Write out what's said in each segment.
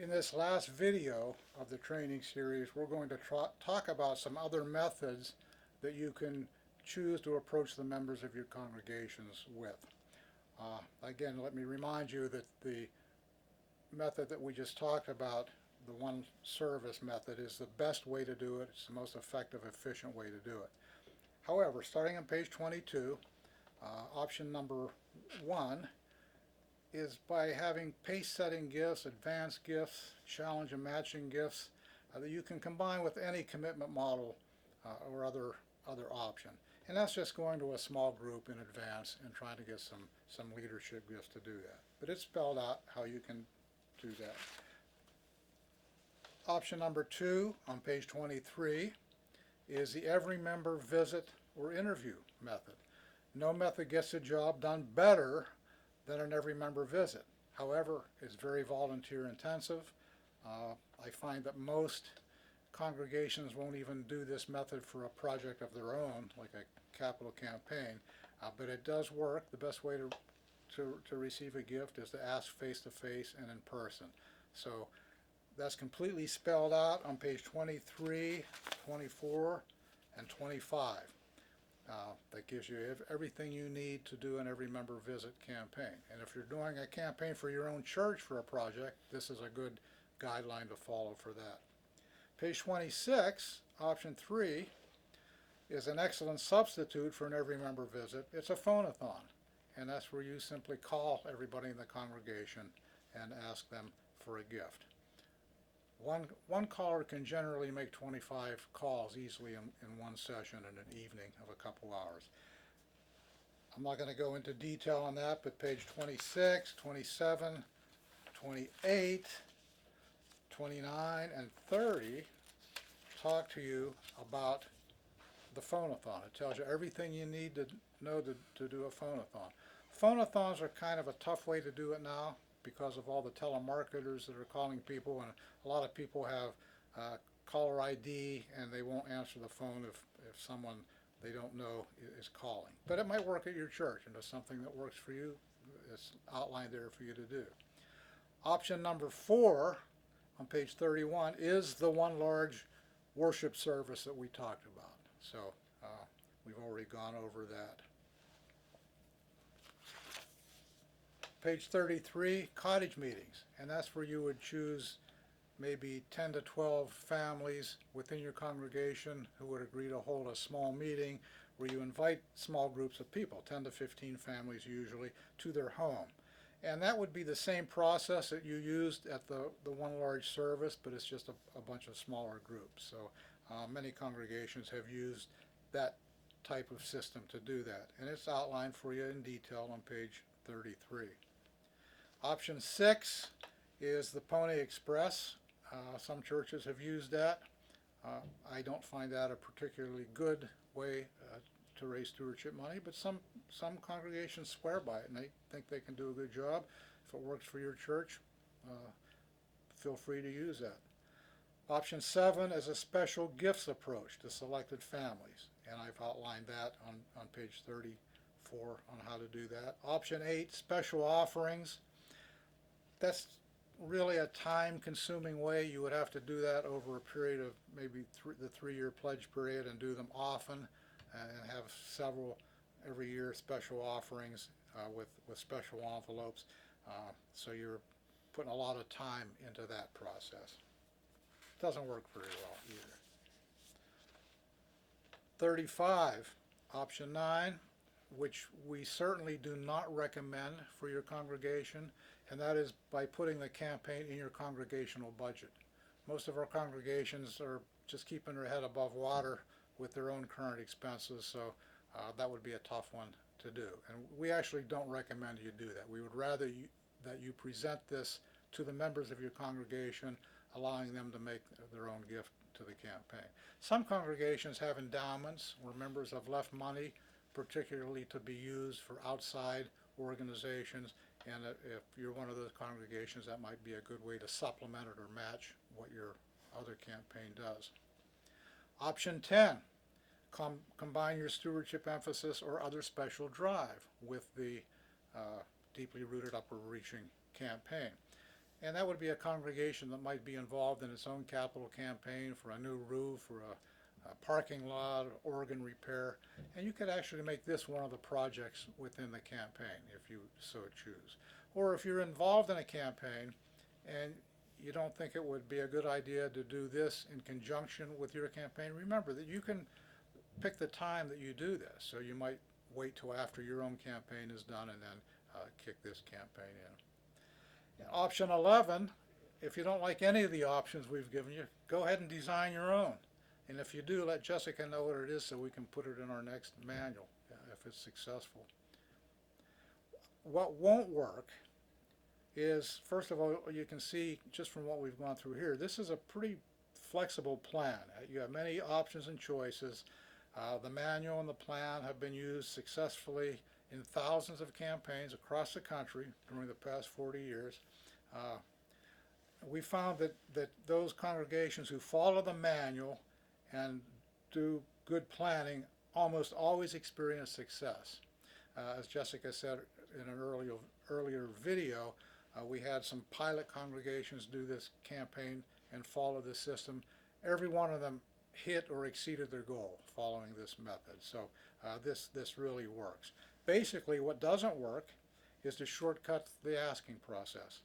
In this last video of the training series, we're going to talk about some other methods that you can choose to approach the members of your congregations with. Again, let me remind you that the method that we just talked about, the one service method, is the best way to do it. It's the most effective, efficient way to do it. However, starting on page 22, option number 1 is by having pace-setting gifts, advanced gifts, challenge and matching gifts that you can combine with any commitment model or other option. And that's just going to a small group in advance and trying to get some leadership gifts to do that. But it's spelled out how you can do that. Option number 2 on page 23 is the every member visit or interview method. No method gets the job done better than an every member visit. However, it's very volunteer intensive. I find that most congregations won't even do this method for a project of their own, like a capital campaign, but it does work. The best way to receive a gift is to ask face to face and in person. So that's completely spelled out on page 23, 24, and 25. That gives you everything you need to do an every member visit campaign. And if you're doing a campaign for your own church for a project, this is a good guideline to follow for that. Page 26, option 3, is an excellent substitute for an every member visit. It's a phone-a-thon, and that's where you simply call everybody in the congregation and ask them for a gift. One caller can generally make 25 calls easily in one session in an evening of a couple hours. I'm not going to go into detail on that, but page 26, 27, 28, 29, and 30 talk to you about the phone-a-thon. It tells you everything you need to know to do a phone-a-thon. Phone-a-thons are kind of a tough way to do it now, because of all the telemarketers that are calling people, and a lot of people have caller ID and they won't answer the phone if someone they don't know is calling. But it might work at your church, and it's something that works for you. It's outlined there for you to do. Option number 4 on page 31 is the one large worship service that we talked about. So we've already gone over that. Page 33, cottage meetings, and that's where you would choose maybe 10 to 12 families within your congregation who would agree to hold a small meeting where you invite small groups of people, 10 to 15 families usually, to their home. And that would be the same process that you used at the one large service, but it's just a bunch of smaller groups. So many congregations have used that type of system to do that, and it's outlined for you in detail on page 33. Option 6 is the Pony Express. Some churches have used that. I don't find that a particularly good way to raise stewardship money, but some congregations swear by it and they think they can do a good job. If it works for your church, feel free to use that. Option 7 is a special gifts approach to selected families, and I've outlined that on page 34 on how to do that. Option 8, special offerings. That's really a time-consuming way. You would have to do that over a period of maybe the 3-year pledge period and do them often and have several every year special offerings with special envelopes. So you're putting a lot of time into that process. It doesn't work very well either. 35, option 9, which we certainly do not recommend for your congregation, and that is by putting the campaign in your congregational budget. Most of our congregations are just keeping their head above water with their own current expenses, so that would be a tough one to do. And we actually don't recommend you do that. We would rather that you present this to the members of your congregation, allowing them to make their own gift to the campaign. Some congregations have endowments where members have left money particularly to be used for outside organizations, and if you're one of those congregations, that might be a good way to supplement it or match what your other campaign does. Option 10, combine your stewardship emphasis or other special drive with the deeply rooted upward reaching campaign. And that would be a congregation that might be involved in its own capital campaign for a new roof or a parking lot, organ repair. And you could actually make this one of the projects within the campaign if you so choose. Or if you're involved in a campaign and you don't think it would be a good idea to do this in conjunction with your campaign, remember that you can pick the time that you do this. So you might wait till after your own campaign is done and then kick this campaign in. Option 11, if you don't like any of the options we've given you, go ahead and design your own. And if you do, let Jessica know what it is so we can put it in our next manual if it's successful. What won't work is, first of all, you can see just from what we've gone through here, this is a pretty flexible plan. You have many options and choices. The manual and the plan have been used successfully in thousands of campaigns across the country during the past 40 years. We found that those congregations who follow the manual and do good planning almost always experience success. As Jessica said in an earlier video, we had some pilot congregations do this campaign and follow this system. Every one of them hit or exceeded their goal following this method. So this really works. Basically, what doesn't work is to shortcut the asking process.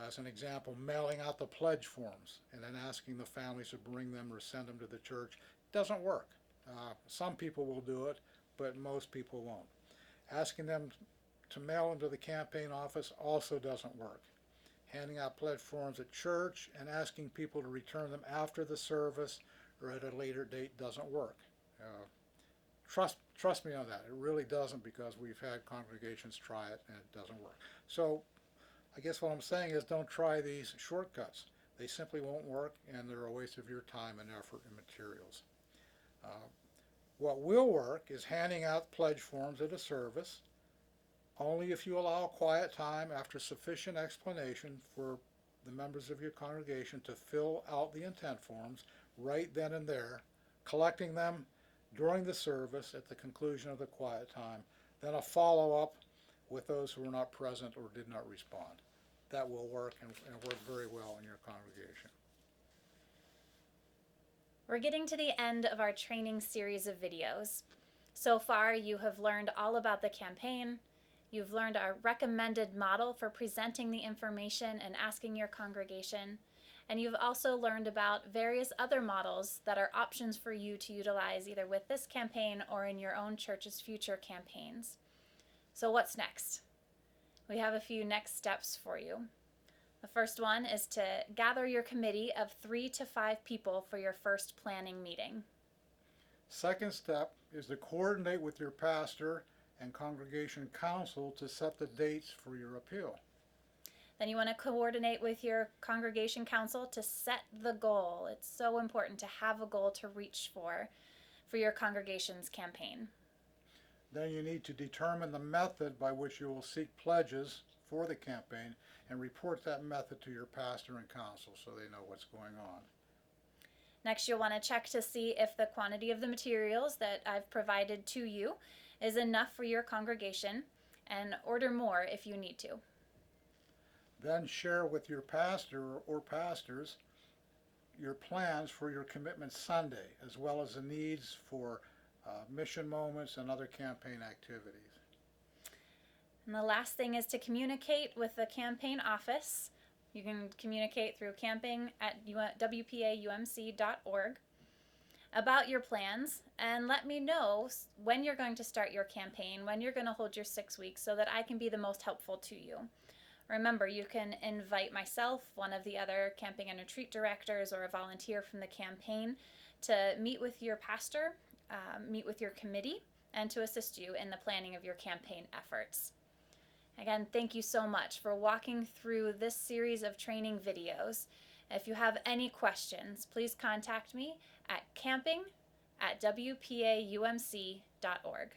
As an example, mailing out the pledge forms and then asking the families to bring them or send them to the church doesn't work. Some people will do it, but most people won't. Asking them to mail them to the campaign office also doesn't work. Handing out pledge forms at church and asking people to return them after the service or at a later date doesn't work. Trust me on that. It really doesn't, because we've had congregations try it and it doesn't work. So I guess what I'm saying is, don't try these shortcuts. They simply won't work, and they're a waste of your time and effort and materials. What will work is handing out pledge forms at a service, only if you allow quiet time after sufficient explanation for the members of your congregation to fill out the intent forms right then and there, collecting them during the service at the conclusion of the quiet time, then a follow-up with those who were not present or did not respond. That will work and work very well in your congregation. We're getting to the end of our training series of videos. So far, you have learned all about the campaign. You've learned our recommended model for presenting the information and asking your congregation. And you've also learned about various other models that are options for you to utilize either with this campaign or in your own church's future campaigns. So what's next? We have a few next steps for you. The first one is to gather your committee of 3 to 5 people for your first planning meeting. Second step is to coordinate with your pastor and congregation council to set the dates for your appeal. Then you want to coordinate with your congregation council to set the goal. It's so important to have a goal to reach for your congregation's campaign. Then you need to determine the method by which you will seek pledges for the campaign and report that method to your pastor and council so they know what's going on. Next, you'll want to check to see if the quantity of the materials that I've provided to you is enough for your congregation, and order more if you need to. Then share with your pastor or pastors your plans for your Commitment Sunday, as well as the needs for mission moments and other campaign activities. And the last thing is to communicate with the campaign office. You can communicate through camping@wpaumc.org about your plans, and let me know when you're going to start your campaign, when you're going to hold your 6 weeks, so that I can be the most helpful to you. Remember, you can invite myself, one of the other camping and retreat directors, or a volunteer from the campaign to meet with your pastor, meet with your committee, and to assist you in the planning of your campaign efforts. Again, thank you so much for walking through this series of training videos. If you have any questions, please contact me at camping@wpaumc.org.